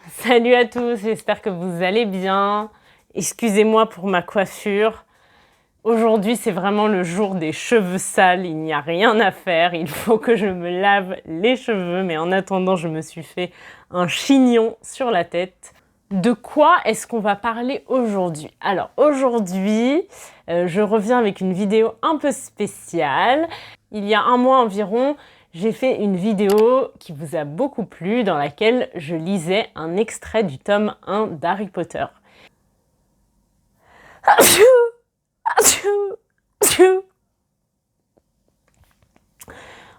Salut à tous, j'espère que vous allez bien. Excusez-moi pour ma coiffure. Aujourd'hui, c'est vraiment le jour des cheveux sales, il n'y a rien à faire, il faut que je me lave les cheveux, mais en attendant, je me suis fait un chignon sur la tête. De quoi est-ce qu'on va parler aujourd'hui? Alors aujourd'hui, je reviens avec une vidéo un peu spéciale. Il y a un mois environ, j'ai fait une vidéo qui vous a beaucoup plu dans laquelle je lisais un extrait du tome 1 d'Harry Potter.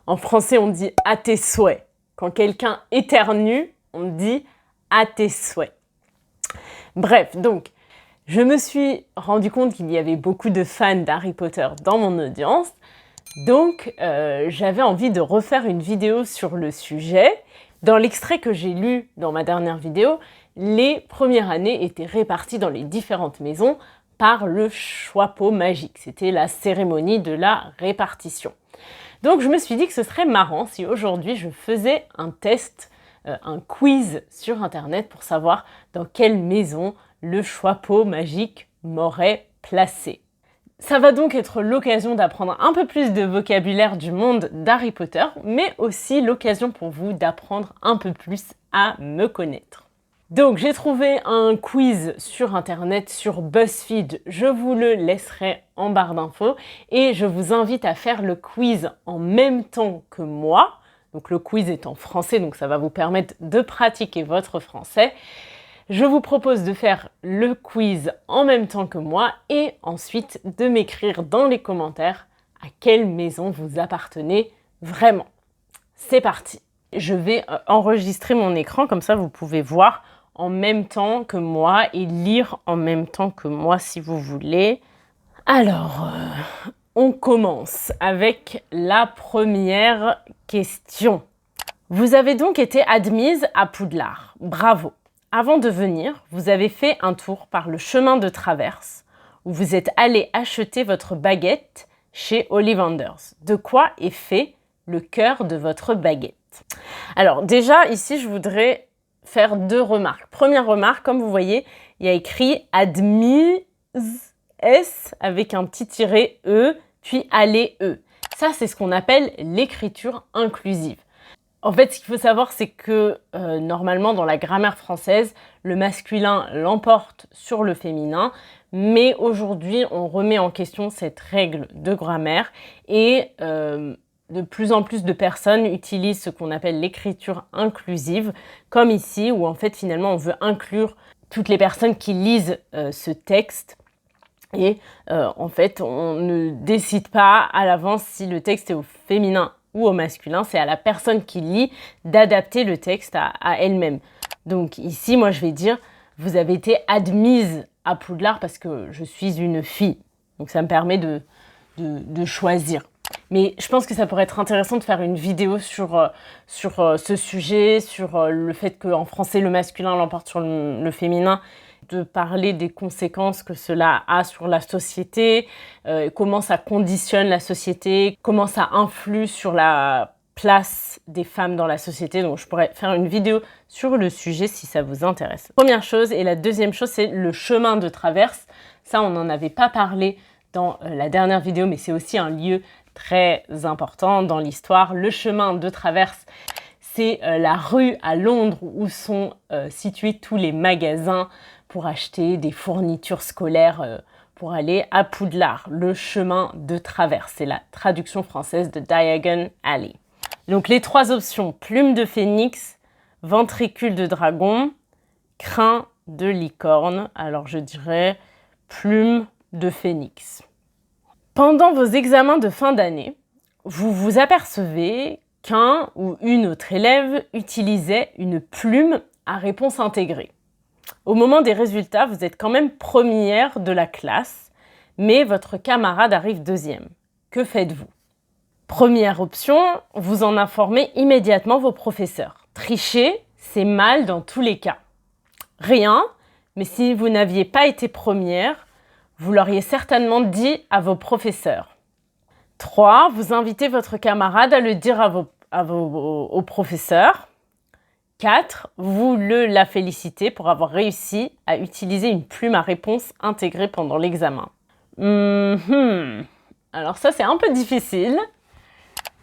En français, on dit « à tes souhaits ». Quand quelqu'un éternue, on dit « à tes souhaits ». Bref, donc, je me suis rendu compte qu'il y avait beaucoup de fans d'Harry Potter dans mon audience. Donc, j'avais envie de refaire une vidéo sur le sujet. Dans l'extrait que j'ai lu dans ma dernière vidéo, les premières années étaient réparties dans les différentes maisons par le chapeau magique. C'était la cérémonie de la répartition. Donc, je me suis dit que ce serait marrant si aujourd'hui je faisais un test, un quiz sur Internet pour savoir dans quelle maison le chapeau magique m'aurait placé. Ça va donc être l'occasion d'apprendre un peu plus de vocabulaire du monde d'Harry Potter, mais aussi l'occasion pour vous d'apprendre un peu plus à me connaître. Donc j'ai trouvé un quiz sur internet, sur BuzzFeed, je vous le laisserai en barre d'infos, et je vous invite à faire le quiz en même temps que moi. Donc le quiz est en français, donc ça va vous permettre de pratiquer votre français. Je vous propose de faire le quiz en même temps que moi et ensuite de m'écrire dans les commentaires à quelle maison vous appartenez vraiment. C'est parti! Je vais enregistrer mon écran, comme ça vous pouvez voir en même temps que moi et lire en même temps que moi si vous voulez. Alors, on commence avec la première question. Vous avez donc été admise à Poudlard. Bravo! Avant de venir, vous avez fait un tour par le chemin de traverse où vous êtes allé acheter votre baguette chez Ollivanders. De quoi est fait le cœur de votre baguette? Alors déjà, ici, je voudrais faire deux remarques. Première remarque, comme vous voyez, il y a écrit admise S avec un petit tiret E, puis aller E. Ça, c'est ce qu'on appelle l'écriture inclusive. En fait, ce qu'il faut savoir, c'est que normalement, dans la grammaire française, le masculin l'emporte sur le féminin, mais aujourd'hui, on remet en question cette règle de grammaire et de plus en plus de personnes utilisent ce qu'on appelle l'écriture inclusive, comme ici, où en fait, finalement, on veut inclure toutes les personnes qui lisent ce texte. Et en fait, on ne décide pas à l'avance si le texte est au féminin ou au masculin, c'est à la personne qui lit d'adapter le texte à elle-même. Donc ici, moi je vais dire, vous avez été admise à Poudlard parce que je suis une fille. Donc ça me permet de choisir. Mais je pense que ça pourrait être intéressant de faire une vidéo sur ce sujet, sur le fait qu'en français, le masculin l'emporte sur le féminin, de parler des conséquences que cela a sur la société, comment ça conditionne la société, comment ça influe sur la place des femmes dans la société. Donc je pourrais faire une vidéo sur le sujet si ça vous intéresse. Première chose, et la deuxième chose, c'est le chemin de traverse. Ça, on n'en avait pas parlé dans la dernière vidéo, mais c'est aussi un lieu très important dans l'histoire. Le chemin de traverse, c'est la rue à Londres où sont situés tous les magasins pour acheter des fournitures scolaires pour aller à Poudlard. Le chemin de traverse, c'est la traduction française de Diagon Alley. Donc les trois options, plume de phénix, ventricule de dragon, crin de licorne. Alors je dirais plume de phénix. Pendant vos examens de fin d'année, vous vous apercevez qu'un ou une autre élève utilisait une plume à réponse intégrée. Au moment des résultats, vous êtes quand même première de la classe, mais votre camarade arrive deuxième. Que faites-vous? Première option, vous en informez immédiatement vos professeurs. Tricher, c'est mal dans tous les cas. Rien, mais si vous n'aviez pas été première, vous l'auriez certainement dit à vos professeurs. 3. Vous invitez votre camarade à le dire au professeur. 4. Vous la félicitez pour avoir réussi à utiliser une plume à réponse intégrée pendant l'examen. Alors ça, c'est un peu difficile.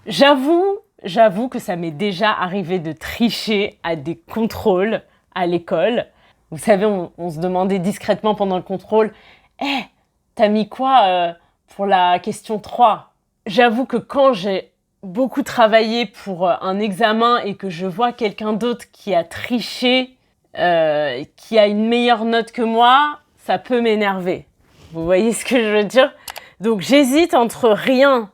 J'avoue que ça m'est déjà arrivé de tricher à des contrôles à l'école. Vous savez, on se demandait discrètement pendant le contrôle « Eh, t'as mis quoi pour la question 3 ?» J'avoue que quand j'ai beaucoup travaillé pour un examen et que je vois quelqu'un d'autre qui a triché, qui a une meilleure note que moi, ça peut m'énerver. Vous voyez ce que je veux dire? Donc j'hésite entre rien,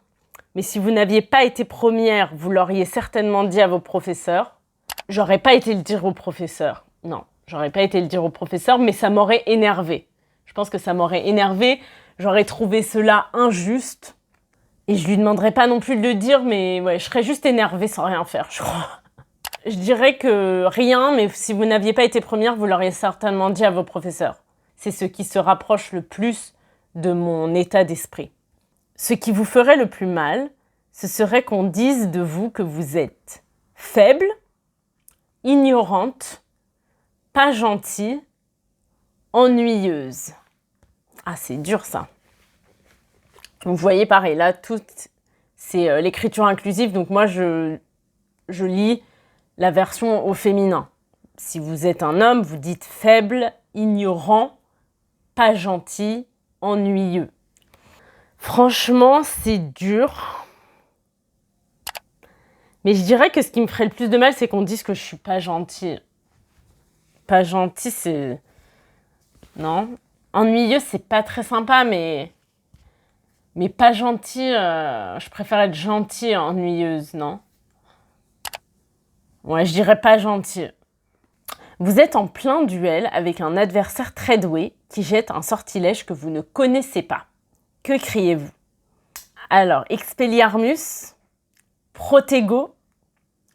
mais si vous n'aviez pas été première, vous l'auriez certainement dit à vos professeurs. J'aurais pas été le dire aux professeurs. Non, j'aurais pas été le dire aux professeurs, mais ça m'aurait énervé. Je pense que ça m'aurait énervé. J'aurais trouvé cela injuste. Et je lui demanderais pas non plus de le dire, mais ouais, je serais juste énervée sans rien faire, je crois. Je dirais que rien, mais si vous n'aviez pas été première, vous l'auriez certainement dit à vos professeurs. C'est ce qui se rapproche le plus de mon état d'esprit. Ce qui vous ferait le plus mal, ce serait qu'on dise de vous que vous êtes faible, ignorante, pas gentille, ennuyeuse. Ah, c'est dur ça. Vous voyez, pareil, là, tout, c'est l'écriture inclusive. Donc moi, je lis la version au féminin. Si vous êtes un homme, vous dites faible, ignorant, pas gentil, ennuyeux. Franchement, c'est dur. Mais je dirais que ce qui me ferait le plus de mal, c'est qu'on dise que je suis pas gentille. Pas gentil, c'est... Non. Ennuyeux, c'est pas très sympa, mais pas gentil, je préfère être gentille, ennuyeuse, non? Ouais, je dirais pas gentil. Vous êtes en plein duel avec un adversaire très doué qui jette un sortilège que vous ne connaissez pas. Que criez-vous? Alors, Expelliarmus, Protego,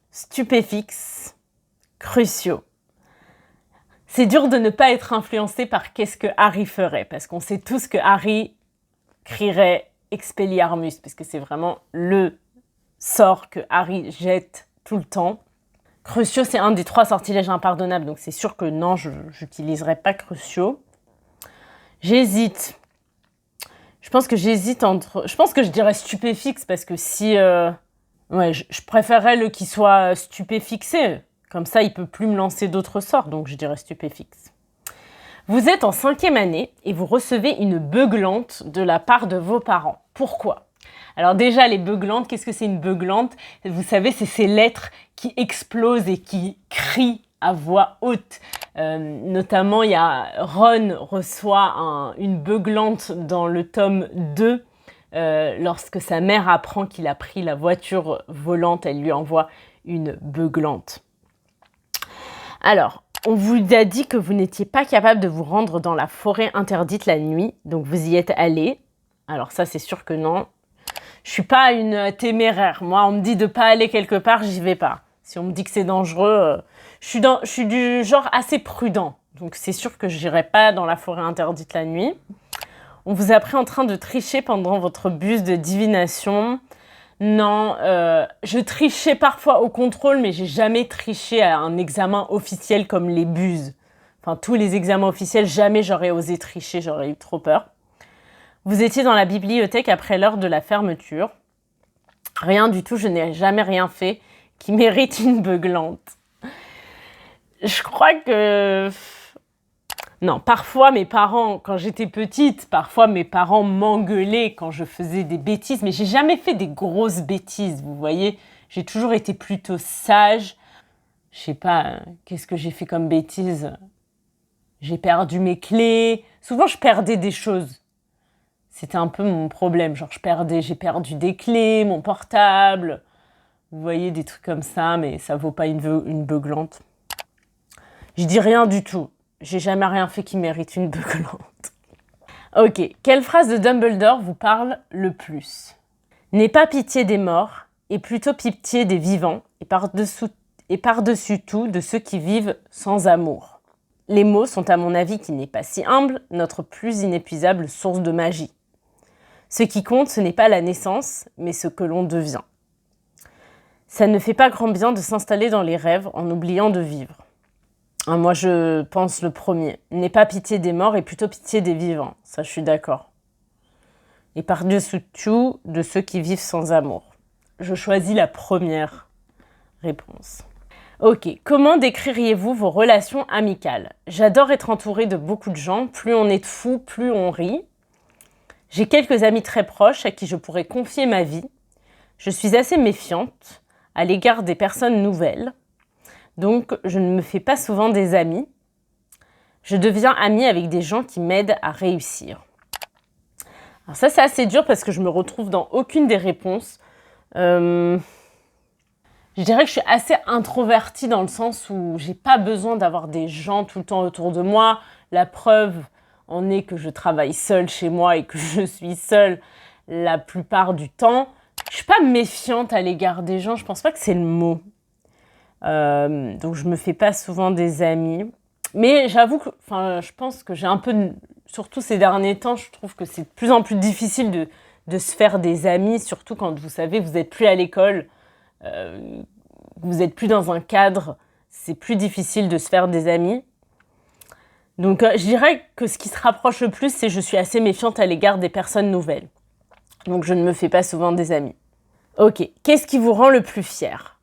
Stupéfix, Crucio. C'est dur de ne pas être influencé par qu'est-ce que Harry ferait, parce qu'on sait tous que Harry crierait Expelliarmus, parce que c'est vraiment le sort que Harry jette tout le temps. Crucio, c'est un des 3 sortilèges impardonnables, donc c'est sûr que non, je n'utiliserai pas Crucio. J'hésite. Je pense que je dirais Stupéfix, parce que si... Ouais, je préférerais le qui soit stupéfixé. Comme ça, il peut plus me lancer d'autres sorts, donc je dirais Stupéfix. Vous êtes en 5e année et vous recevez une beuglante de la part de vos parents. Pourquoi? Alors déjà, les beuglantes, qu'est-ce que c'est une beuglante? Vous savez, c'est ces lettres qui explosent et qui crient à voix haute. Notamment, il y a Ron reçoit une beuglante dans le tome 2. Lorsque sa mère apprend qu'il a pris la voiture volante, elle lui envoie une beuglante. Alors, on vous a dit que vous n'étiez pas capable de vous rendre dans la forêt interdite la nuit, donc vous y êtes allé. Alors ça, c'est sûr que non. Je suis pas une téméraire. Moi, on me dit de pas aller quelque part, j'y vais pas. Si on me dit que c'est dangereux, je suis du genre assez prudent. Donc c'est sûr que j'irai pas dans la forêt interdite la nuit. On vous a pris en train de tricher pendant votre buse de divination. Non, je trichais parfois au contrôle, mais j'ai jamais triché à un examen officiel comme les buses. Enfin, tous les examens officiels, jamais j'aurais osé tricher, j'aurais eu trop peur. Vous étiez dans la bibliothèque après l'heure de la fermeture. Rien du tout, je n'ai jamais rien fait qui mérite une beuglante. Je crois que... Non, parfois mes parents, quand j'étais petite, parfois mes parents m'engueulaient quand je faisais des bêtises, mais j'ai jamais fait des grosses bêtises, vous voyez. J'ai toujours été plutôt sage. Je sais pas, qu'est-ce que j'ai fait comme bêtise? J'ai perdu mes clés. Souvent, je perdais des choses. C'était un peu mon problème, genre j'ai perdu des clés, mon portable. Vous voyez, des trucs comme ça, mais ça vaut pas une beuglante. Je dis rien du tout. J'ai jamais rien fait qui mérite une beuglante. Ok, quelle phrase de Dumbledore vous parle le plus? N'aie pas pitié des morts, et plutôt pitié des vivants, et par-dessus tout de ceux qui vivent sans amour. Les mots sont à mon avis, qui n'est pas si humble, notre plus inépuisable source de magie. Ce qui compte, ce n'est pas la naissance, mais ce que l'on devient. Ça ne fait pas grand bien de s'installer dans les rêves en oubliant de vivre. Moi, je pense le premier. N'aie pas pitié des morts et plutôt pitié des vivants. Ça, je suis d'accord. Et par-dessus tout, de ceux qui vivent sans amour. Je choisis la première réponse. Ok, comment décririez-vous vos relations amicales? J'adore être entourée de beaucoup de gens. Plus on est de fous, plus on rit. J'ai quelques amis très proches à qui je pourrais confier ma vie. Je suis assez méfiante à l'égard des personnes nouvelles. Donc, je ne me fais pas souvent des amis. Je deviens amie avec des gens qui m'aident à réussir. Alors ça, c'est assez dur parce que je me retrouve dans aucune des réponses. Je dirais que je suis assez introvertie dans le sens où j'ai pas besoin d'avoir des gens tout le temps autour de moi. La preuve en est que je travaille seule chez moi et que je suis seule la plupart du temps. Je suis pas méfiante à l'égard des gens, je pense pas que c'est le mot. Donc je me fais pas souvent des amis. Mais j'avoue que je pense que j'ai un peu, surtout ces derniers temps, je trouve que c'est de plus en plus difficile de se faire des amis, surtout quand vous savez, vous n'êtes plus à l'école, vous n'êtes plus dans un cadre, c'est plus difficile de se faire des amis. Donc je dirais que ce qui se rapproche le plus, c'est que je suis assez méfiante à l'égard des personnes nouvelles. Donc je ne me fais pas souvent des amis. Ok, qu'est-ce qui vous rend le plus fier?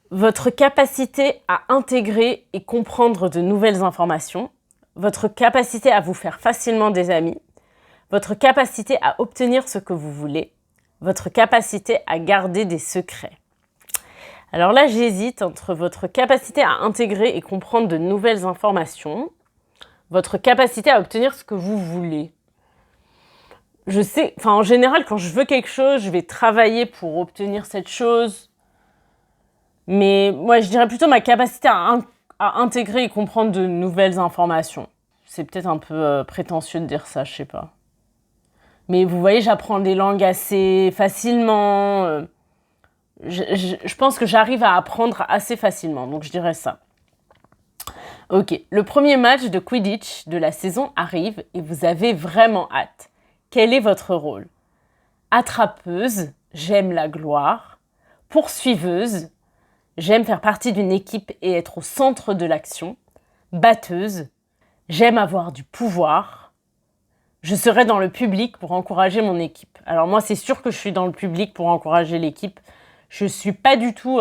Votre capacité à intégrer et comprendre de nouvelles informations, votre capacité à vous faire facilement des amis, votre capacité à obtenir ce que vous voulez, votre capacité à garder des secrets. Alors là, j'hésite entre votre capacité à intégrer et comprendre de nouvelles informations, votre capacité à obtenir ce que vous voulez. Je sais, en général, quand je veux quelque chose, je vais travailler pour obtenir cette chose. Mais moi, je dirais plutôt ma capacité à intégrer et comprendre de nouvelles informations. C'est peut-être un peu prétentieux de dire ça, je sais pas. Mais vous voyez, j'apprends des langues assez facilement. Je pense que j'arrive à apprendre assez facilement, donc je dirais ça. Ok, le premier match de Quidditch de la saison arrive et vous avez vraiment hâte. Quel est votre rôle? Attrapeuse, j'aime la gloire. Poursuiveuse, j'aime faire partie d'une équipe et être au centre de l'action. Batteuse, j'aime avoir du pouvoir. Je serai dans le public pour encourager mon équipe. Alors moi, c'est sûr que je suis dans le public pour encourager l'équipe. Je suis pas du tout...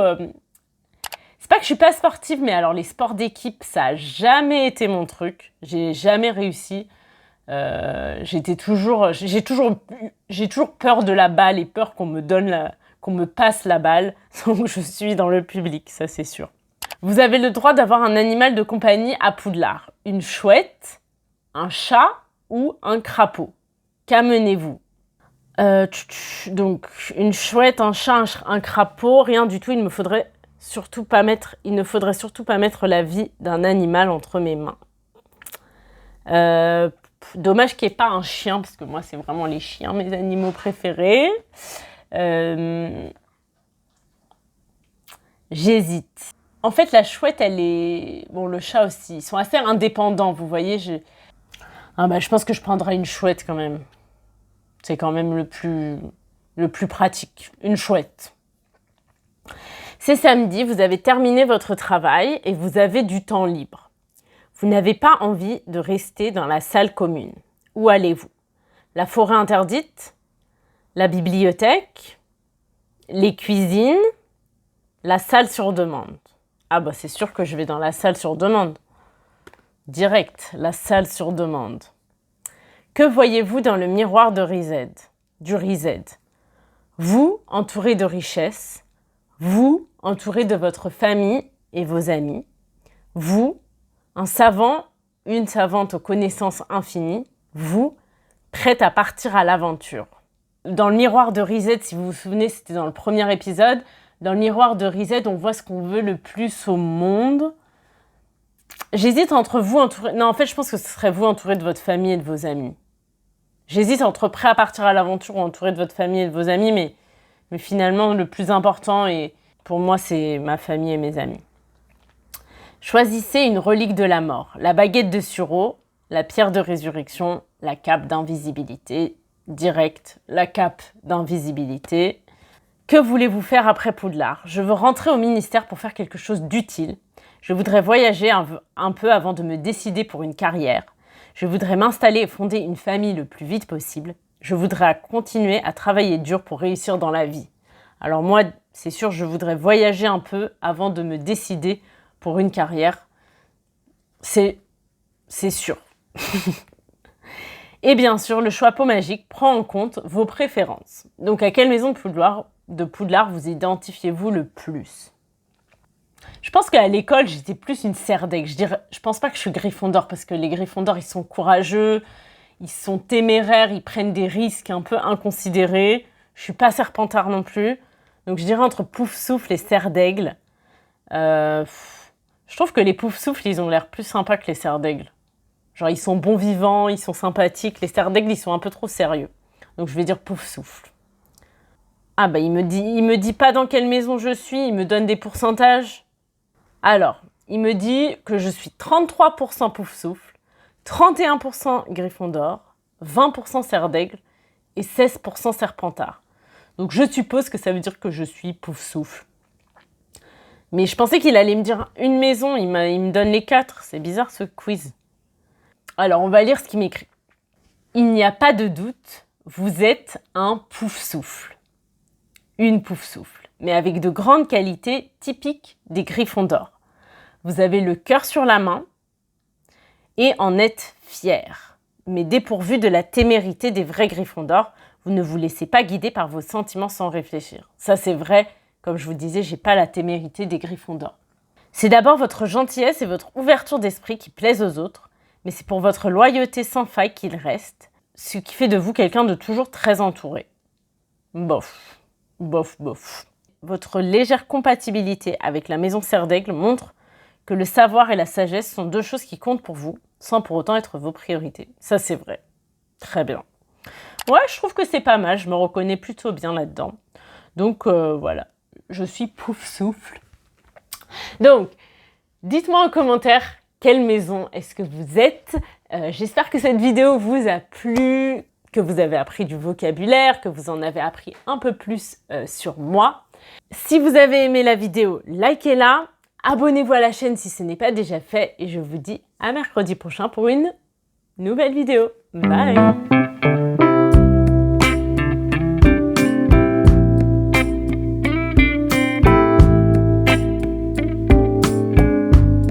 C'est pas que je suis pas sportive, mais alors les sports d'équipe, ça a jamais été mon truc. J'ai jamais réussi. J'ai toujours peur de la balle et peur qu'on me passe la balle. Donc je suis dans le public, ça c'est sûr. Vous avez le droit d'avoir un animal de compagnie à Poudlard. Une chouette, un chat ou un crapaud. Qu'amenez-vous? Donc une chouette, un chat, un crapaud, rien du tout. Il ne faudrait surtout pas mettre la vie d'un animal entre mes mains. Dommage qu'il n'y ait pas un chien, parce que moi, c'est vraiment les chiens, mes animaux préférés. J'hésite. En fait, la chouette, elle est... Bon, le chat aussi. Ils sont assez indépendants, vous voyez. Je pense que je prendrais une chouette quand même. C'est quand même le plus pratique. Une chouette. C'est samedi, vous avez terminé votre travail et vous avez du temps libre. Vous n'avez pas envie de rester dans la salle commune. Où allez-vous? La forêt interdite? La bibliothèque? Les cuisines? La salle sur demande? Ah bah c'est sûr que je vais dans la salle sur demande. Direct, la salle sur demande. Que voyez-vous dans le miroir du Rized? Vous, entouré de richesses. Vous, entouré de votre famille et vos amis. Vous, un savant, une savante aux connaissances infinies, vous, prête à partir à l'aventure. Dans le miroir de Rized, si vous vous souvenez, c'était dans le premier épisode, dans le miroir de Rized, on voit ce qu'on veut le plus au monde. J'hésite entre vous entouré... Non, en fait, je pense que ce serait vous entouré de votre famille et de vos amis. J'hésite entre prêt à partir à l'aventure ou entouré de votre famille et de vos amis, mais finalement, le plus important, et pour moi, c'est ma famille et mes amis. Choisissez une relique de la mort. La baguette de Suro, la pierre de résurrection, la cape d'invisibilité. Direct, la cape d'invisibilité. Que voulez-vous faire après Poudlard? Je veux rentrer au ministère pour faire quelque chose d'utile. Je voudrais voyager un peu avant de me décider pour une carrière. Je voudrais m'installer et fonder une famille le plus vite possible. Je voudrais continuer à travailler dur pour réussir dans la vie. Alors moi, c'est sûr, je voudrais voyager un peu avant de me décider pour une carrière. C'est sûr. Et bien sûr, le choix pot magique prend en compte vos préférences. Donc à quelle maison de Poudlard vous identifiez-vous le plus? Je pense qu'à l'école, j'étais plus une Serdaigle. Je pense pas que je suis Gryffondor parce que les Gryffondors, ils sont courageux, ils sont téméraires, ils prennent des risques un peu inconsidérés. Je suis pas Serpentard non plus. Donc je dirais entre Poufsouffle et Serdaigle. Je trouve que les Poufsouffles, ils ont l'air plus sympas que les Serdaigles. Genre, ils sont bons vivants, ils sont sympathiques. Les Serdaigles, ils sont un peu trop sérieux. Donc, je vais dire Poufsouffle. Ah, bah, il me dit pas dans quelle maison je suis, il me donne des pourcentages. Alors, il me dit que je suis 33% Poufsouffle, 31% Gryffondor, 20% Serdaigle et 16% Serpentard. Donc, je suppose que ça veut dire que je suis Poufsouffle. Mais je pensais qu'il allait me dire une maison, il me donne les 4. C'est bizarre ce quiz. Alors, on va lire ce qu'il m'écrit. Il n'y a pas de doute, vous êtes un Poufsouffle. Une Poufsouffle, mais avec de grandes qualités typiques des Gryffondors. Vous avez le cœur sur la main et en êtes fier. Mais dépourvu de la témérité des vrais Gryffondors, vous ne vous laissez pas guider par vos sentiments sans réfléchir. Ça, c'est vrai. Comme je vous disais, j'ai pas la témérité des Gryffondors. C'est d'abord votre gentillesse et votre ouverture d'esprit qui plaisent aux autres, mais c'est pour votre loyauté sans faille qu'il reste, ce qui fait de vous quelqu'un de toujours très entouré. Bof, bof, bof. Votre légère compatibilité avec la maison Serdaigle montre que le savoir et la sagesse sont deux choses qui comptent pour vous, sans pour autant être vos priorités. Ça, c'est vrai. Très bien. Ouais, je trouve que c'est pas mal, je me reconnais plutôt bien là-dedans. Donc, voilà. Je suis Poufsouffle. Donc, dites-moi en commentaire quelle maison est-ce que vous êtes. J'espère que cette vidéo vous a plu, que vous avez appris du vocabulaire, que vous en avez appris un peu plus sur moi. Si vous avez aimé la vidéo, likez-la. Abonnez-vous à la chaîne si ce n'est pas déjà fait. Et je vous dis à mercredi prochain pour une nouvelle vidéo. Bye!